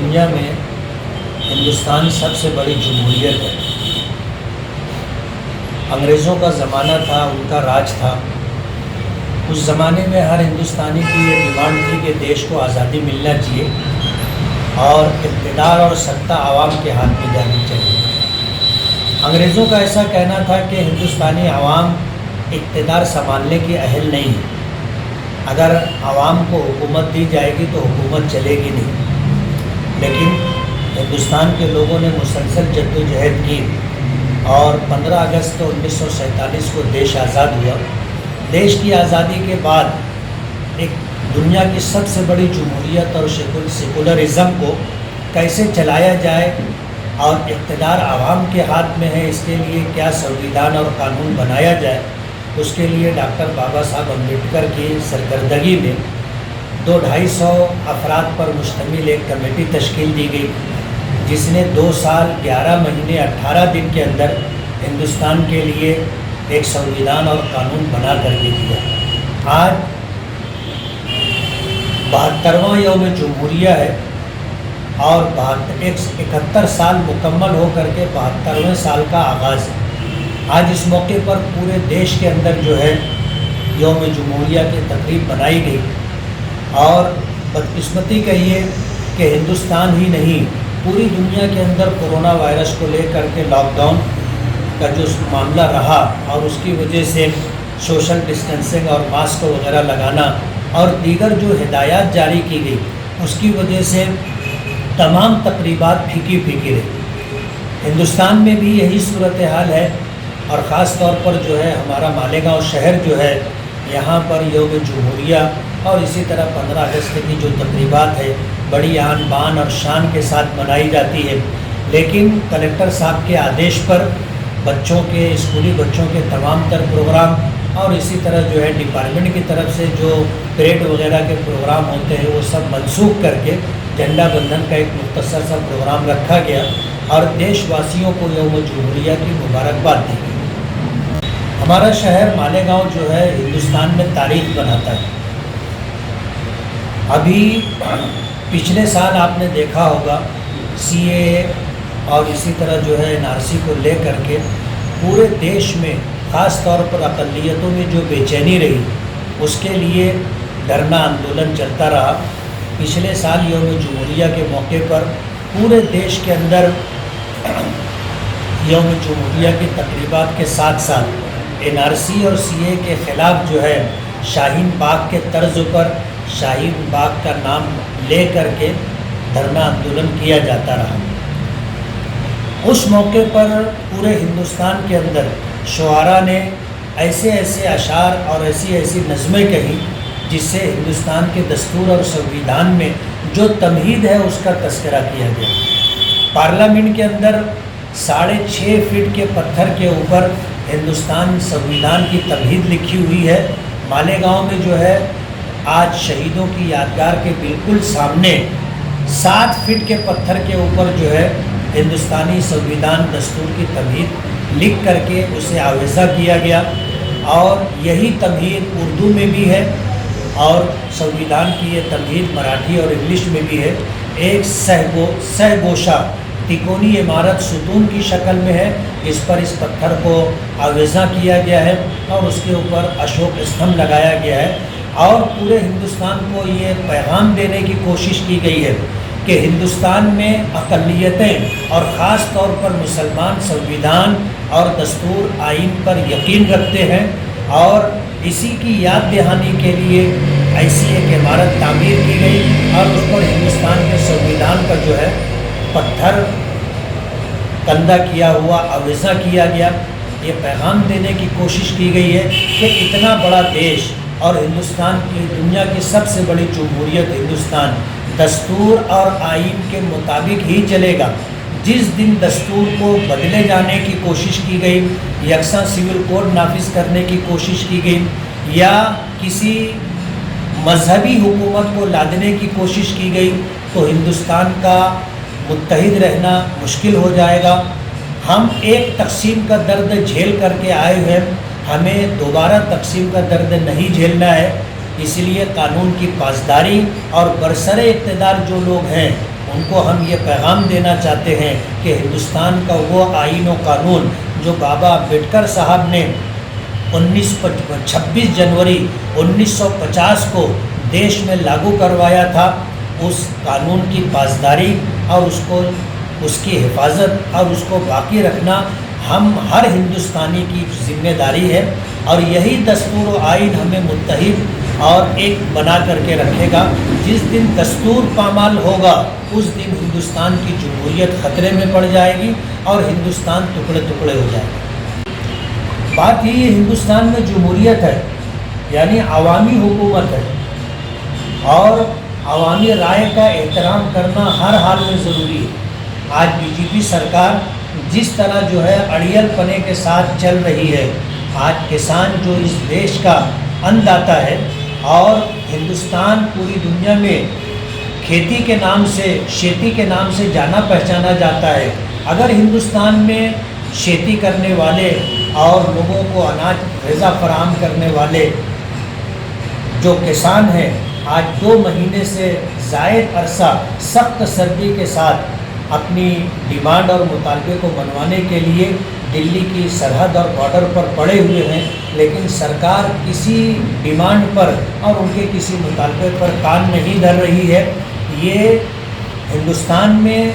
دنیا میں ہندوستان سب سے بڑی جمہوریت ہے۔ انگریزوں کا زمانہ تھا، ان کا راج تھا۔ اس زمانے میں ہر ہندوستانی کی یہ ڈیمانڈ تھی کہ دیش کو آزادی ملنا چاہیے اور اقتدار اور سطح عوام کے ہاتھ میں جانی چاہیے۔ انگریزوں کا ایسا کہنا تھا کہ ہندوستانی عوام اقتدار سنبھالنے کی اہل نہیں ہے، اگر عوام کو حکومت دی جائے گی تو حکومت چلے گی نہیں۔ لیکن ہندوستان کے لوگوں نے مسلسل جدوجہد کی اور 15 اگست 1947 کو دیش آزاد ہوا۔ دیش کی آزادی کے بعد ایک دنیا کی سب سے بڑی جمہوریت اور سیکولرزم کو کیسے چلایا جائے اور اقتدار عوام کے ہاتھ میں ہے، اس کے لیے کیا سنویدھان اور قانون بنایا جائے، اس کے لیے ڈاکٹر بابا صاحب امبیڈکر کی سرکردگی میں 200-250 افراد پر مشتمل ایک کمیٹی تشکیل دی گئی، جس نے 2 سال 11 مہینے 18 دن کے اندر ہندوستان کے لیے ایک سنویدھان اور قانون بنا کر کے دیا۔ آج 72واں یوم جمہوریہ ہے اور 71 سال مکمل ہو کر کے 72ویں سال کا آغاز ہے۔ آج اس موقع پر پورے دیش کے اندر جو ہے یوم جمہوریہ کی تقریب منائی گئی، اور بدقسمتی کہیے کہ ہندوستان ہی نہیں پوری دنیا کے اندر کورونا وائرس کو لے کر کے لاک ڈاؤن کا جو معاملہ رہا اور اس کی وجہ سے سوشل ڈسٹینسنگ اور ماسک وغیرہ لگانا اور دیگر جو ہدایات جاری کی گئی، اس کی وجہ سے تمام تقریبات پھیکی رہی۔ ہندوستان میں بھی یہی صورتحال ہے، اور خاص طور پر جو ہے ہمارا مالیگاؤں شہر جو ہے، یہاں پر یوم جمہوریہ اور اسی طرح 15 اگست کی جو تقریبات ہے بڑی آن بان اور شان کے ساتھ منائی جاتی ہے۔ لیکن کلکٹر صاحب کے آدیش پر بچوں کے اسکولی بچوں کے تمام تر پروگرام اور اسی طرح جو ہے ڈپارٹمنٹ کی طرف سے جو پریڈ وغیرہ کے پروگرام ہوتے ہیں وہ سب منسوخ کر کے جھنڈا بندھن کا ایک مختصر سا پروگرام رکھا گیا اور دیش واسیوں کو یوم جمہوریہ کی مبارکباد دی گئی۔ ہمارا شہر مالیگاؤں جو ہے ہندوستان میں تاریخ بناتا ہے۔ ابھی پچھلے سال آپ نے دیکھا ہوگا CAA اور اسی طرح جو ہے NRC کو لے کر کے پورے دیش میں خاص طور پر اقلیتوں میں جو بے چینی رہی، اس کے لیے دھرنا آندولن چلتا رہا۔ پچھلے سال یوم جمہوریہ کے موقع پر پورے دیش کے اندر یوم جمہوریہ کی تقریبات کے ساتھ ساتھ NRC اور CAA کے خلاف جو ہے شاہین باغ کے طرز پر شاہین باغ کا نام لے کر کے دھرنا آندولن کیا جاتا رہا۔ اس موقع پر پورے ہندوستان کے اندر شعراء نے ایسے اشعار اور ایسی نظمیں کہیں جس سے ہندوستان کے دستور اور سنویدھان میں جو تمہید ہے اس کا تذکرہ کیا گیا۔ پارلیمنٹ کے اندر 6.5 فٹ کے پتھر کے اوپر ہندوستان سنویدھان کی تمہید لکھی ہوئی ہے۔ مالیگاؤں میں جو ہے آج شہیدوں کی یادگار کے بالکل سامنے 7 فٹ کے پتھر کے اوپر جو ہے ہندوستانی سنویدھان دستور کی تمہید لکھ کر کے اسے آویزہ کیا گیا، اور یہی تمہید اردو میں بھی ہے اور سنویدھان کی یہ تمہید مراٹھی اور انگلش میں بھی ہے۔ ایک سہ گوشہ تکونی عمارت ستون کی شکل میں ہے، جس پر اس پتھر کو آویزہ کیا گیا ہے اور اس کے اوپر اشوک استمبھ لگایا گیا ہے، اور پورے ہندوستان کو یہ پیغام دینے کی کوشش کی گئی ہے کہ ہندوستان میں اقلیتیں اور خاص طور پر مسلمان سنویدھان اور دستور آئین پر یقین رکھتے ہیں، اور اسی کی یاد دہانی کے لیے ایسی ایک عمارت تعمیر کی گئی اور اس پر ہندوستان کے سنویدھان کا جو ہے پتھر کندہ کیا ہوا آویزہ کیا گیا۔ یہ پیغام دینے کی کوشش کی گئی ہے کہ اتنا بڑا دیش اور ہندوستان کی دنیا کی سب سے بڑی جمہوریت ہندوستان دستور اور آئین کے مطابق ہی چلے گا۔ جس دن دستور کو بدلے جانے کی کوشش کی گئی، یکساں سول کوڈ نافذ کرنے کی کوشش کی گئی، یا کسی مذہبی حکومت کو لادنے کی کوشش کی گئی، تو ہندوستان کا متحد رہنا مشکل ہو جائے گا۔ ہم ایک تقسیم کا درد جھیل کر کے آئے ہیں، ہمیں دوبارہ تقسیم کا درد نہیں جھیلنا ہے۔ اس لیے قانون کی پاسداری اور برسر اقتدار جو لوگ ہیں उनको हम ये पैगाम देना चाहते हैं कि हिंदुस्तान का वो आईन और कानून जो बाबा अम्बेडकर साहब ने 26 जनवरी 1950 को देश में लागू करवाया था, उस कानून की पासदारी और उसकी हिफाजत और उसको बाकी रखना हम हर हिंदुस्तानी की जिम्मेदारी है। और यही दस्तूर व आइन हमें मुत्तहिद और एक बना करके रखेगा। जिस दिन दस्तूर पामाल होगा उस दिन हिंदुस्तान की जमहूरियत ख़तरे में पड़ जाएगी और हिंदुस्तान टुकड़े टुकड़े हो जाएगा। बात ये हिंदुस्तान में जमहूरियत है, यानी अवामी हुकूमत है, और अवामी राय का एहतराम करना हर हाल में ज़रूरी है। आज बीजेपी सरकार जिस तरह जो है अड़ियल पने के साथ चल रही है, आज किसान जो इस देश का अन्नदाता है और हिंदुस्तान पूरी दुनिया में खेती के नाम से, खेती के नाम से जाना पहचाना जाता है। अगर हिंदुस्तान में खेती करने वाले और लोगों को अनाज ग़िज़ा फराहम करने वाले जो किसान हैं, आज 2 महीने से ज़ायद अरसा सख्त सर्दी के साथ अपनी डिमांड और मुतालबे को मनवाने के लिए दिल्ली की सरहद और बॉर्डर पर पड़े हुए हैं, लेकिन सरकार किसी डिमांड पर और उनके किसी मुतालबे पर कान नहीं धर रही है। ये हिंदुस्तान में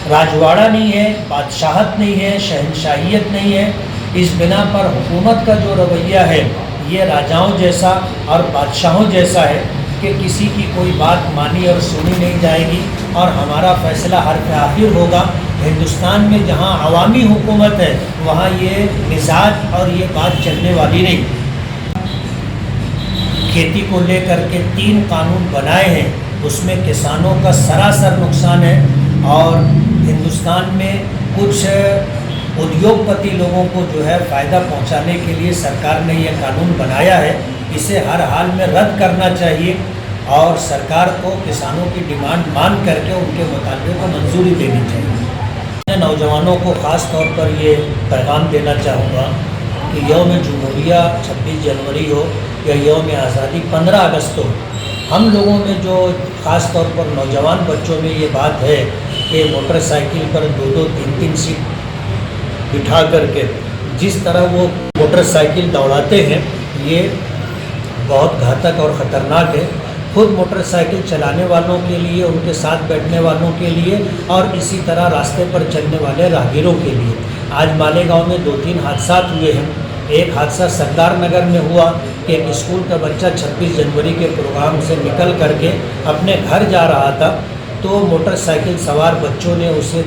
राजवाड़ा नहीं है, बादशाहत नहीं है, शहनशाहियत नहीं है। इस बिना पर हुकूमत का जो रवैया है ये राजाओं जैसा और बादशाहों जैसा है कि किसी की कोई बात मानी और सुनी नहीं जाएगी और हमारा फ़ैसला हर आखिर होगा। हिंदुस्तान में जहाँ अवामी हुकूमत है वहाँ ये मिजाज और ये बात चलने वाली नहीं। खेती को लेकर के 3 कानून बनाए हैं, उसमें किसानों का सरासर नुकसान है और हिंदुस्तान में कुछ उद्योगपति लोगों को जो है फ़ायदा पहुंचाने के लिए सरकार ने यह कानून बनाया है। इसे हर हाल में रद्द करना चाहिए और सरकार को किसानों की डिमांड मान करके उनके मुताबिक को मंजूरी देनी चाहिए। मैं नौजवानों को ख़ास तौर पर ये पैगाम देना चाहूँगा कि यौम जमहूरिया 26 जनवरी हो या यौम आज़ादी 15 अगस्त हो, हम लोगों में जो ख़ास तौर पर नौजवान बच्चों में ये बात है कि मोटरसाइकिल पर 2-2, 3-3 सीट बिठा करके जिस तरह वो मोटरसाइकिल दौड़ाते हैं, ये बहुत घातक और ख़तरनाक है। खुद मोटरसाइकिल चलाने वालों के लिए, उनके साथ बैठने वालों के लिए और इसी तरह रास्ते पर चलने वाले राहगीरों के लिए। आज मालेगांव में 2-3 हादसा हुए हैं। एक हादसा सरदार नगर में हुआ कि एक स्कूल का बच्चा 26 जनवरी के प्रोग्राम से निकल करके अपने घर जा रहा था, तो मोटरसाइकिल सवार बच्चों ने उसे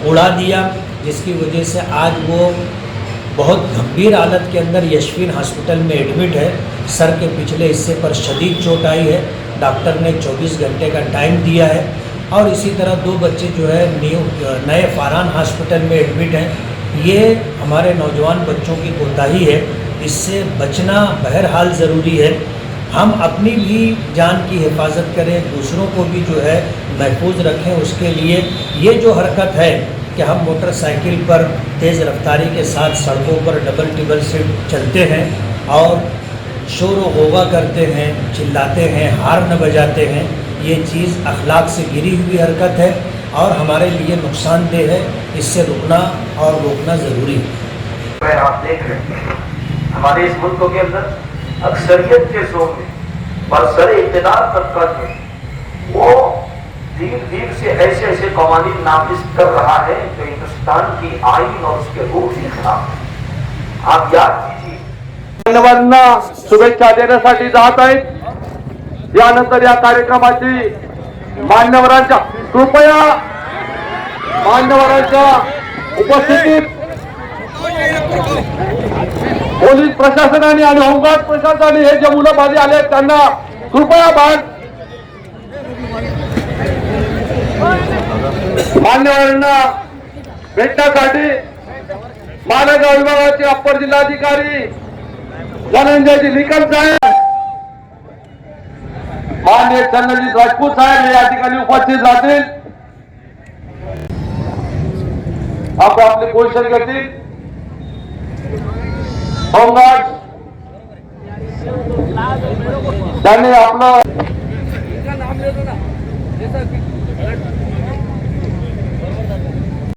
उड़ा दिया, जिसकी वजह से आज वो बहुत गंभीर हालत के अंदर यशवीन हॉस्पिटल में एडमिट है। सर के पिछले हिस्से पर शदीद चोट आई है। डॉक्टर ने 24 घंटे का टाइम दिया है। और इसी तरह 2 बच्चे जो है नए फारान हॉस्पिटल में एडमिट हैं। ये हमारे नौजवान बच्चों की कोताही है, इससे बचना बहरहाल ज़रूरी है। हम अपनी भी जान की हिफाजत करें, दूसरों को भी जो है महफूज रखें। उसके लिए ये जो हरकत है कि हम मोटरसाइकिल पर तेज़ रफ्तारी के साथ सड़कों पर डबल टिबल सीट चलते हैं और शोर व गौवा करते हैं, चिल्लाते हैं, हार्न बजाते हैं, ये चीज़ अखलाक से गिरी हुई हरकत है और हमारे लिए नुकसानदेह है। इससे रुकना और रोकना ज़रूरी है। आप देख रहे हैं हमारे इस मुल्क के अंदर अक्सरियत के जोन में बरसर इक़्तिदार तबका जो है वो धीरे धीरे से ऐसे ऐसे कवानीन नाफिज कर रहा है जो हिंदुस्तान की आईन और उसके रूह के खिलाफ है। आप याद कीजिए, मान्यवरांना शुभेच्छा देण्यासाठी जात आहेत। यानंतर या कार्यक्रमाची मान्यवरांच्या कृपया मान्यवरांच्या उपस्थितीत पोलीस प्रशासनाने आणि होमगार्ड प्रशासनाने हे जे मुलं बाधी आले त्यांना कृपया बाहेर मान्यवरांना भेटण्यासाठी मालेगाव विभागाचे अप्पर जिल्हाधिकारी धनंजयजी निकम साहेब, माननीय चंद्रजी राजपूत साहेब या ठिकाणी उपस्थित राहतील। आपण आपली पोझिशन घेतील। होमगार्ड त्यांनी आपलं की